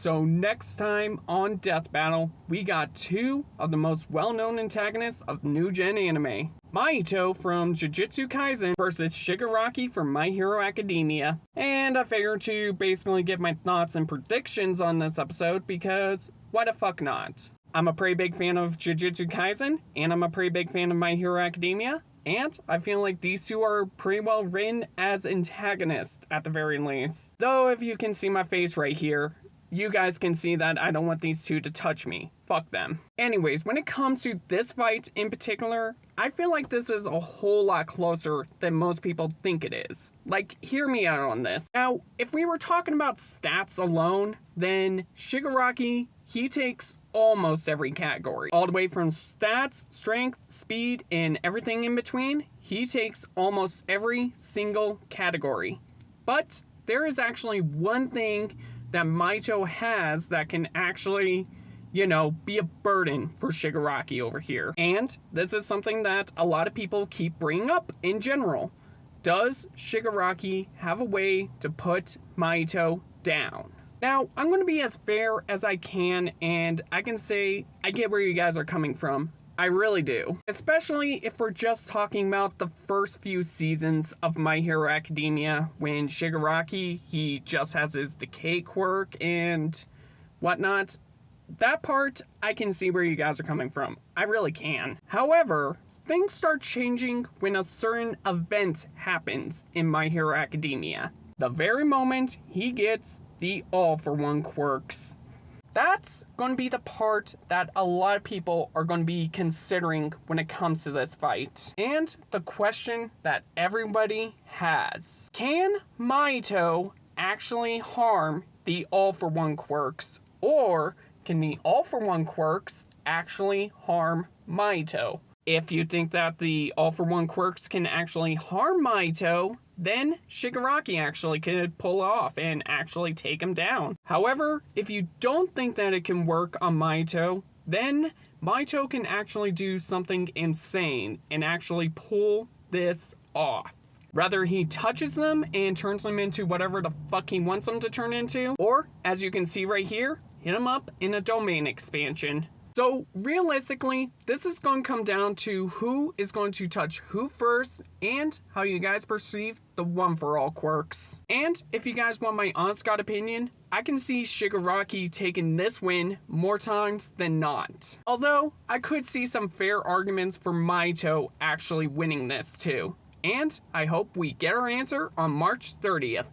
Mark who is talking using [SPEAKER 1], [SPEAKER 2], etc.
[SPEAKER 1] So next time on Death Battle, we got two of the most well-known antagonists of new gen anime. Mahito from Jujutsu Kaisen versus Shigaraki from My Hero Academia. And I figured to basically give my thoughts and predictions on this episode because why the fuck not? I'm a pretty big fan of Jujutsu Kaisen, and I'm a pretty big fan of My Hero Academia, and I feel like these two are pretty well written as antagonists at the very least. Though if you can see my face right here, you guys can see that I don't want these two to touch me. Fuck them. Anyways, when it comes to this fight in particular, I feel like this is a whole lot closer than most people think it is. Like, hear me out on this. Now, if we were talking about stats alone, then Shigaraki, he takes almost every category. All the way from stats, strength, speed, and everything in between, he takes almost every single category. But there is actually one thing that Mahito has that can actually, be a burden for Shigaraki over here. And this is something that a lot of people keep bringing up in general. Does Shigaraki have a way to put Mahito down? Now, I'm going to be as fair as I can, and I can say I get where you guys are coming from. I really do. Especially if we're just talking about the first few seasons of My Hero Academia, when Shigaraki, he just has his decay quirk and whatnot. That part, I can see where you guys are coming from. I really can. However, things start changing when a certain event happens in My Hero Academia. The very moment he gets the all-for-one quirks. That's going to be the part that a lot of people are going to be considering when it comes to this fight. And the question that everybody has. Can Mahito actually harm the all-for-one quirks? Or can the all-for-one quirks actually harm Mahito? If you think that the all-for-one quirks can actually harm Mahito, then Shigaraki actually could pull off and actually take him down. However, if you don't think that it can work on Mahito, then Mahito can actually do something insane and actually pull this off. Whether he touches them and turns them into whatever the fuck he wants them to turn into, or, as you can see right here, hit him up in a domain expansion. So, realistically, this is going to come down to who is going to touch who first and how you guys perceive the one-for-all quirks. And if you guys want my honest god opinion, I can see Shigaraki taking this win more times than not. Although, I could see some fair arguments for Mahito actually winning this too. And I hope we get our answer on March 30th.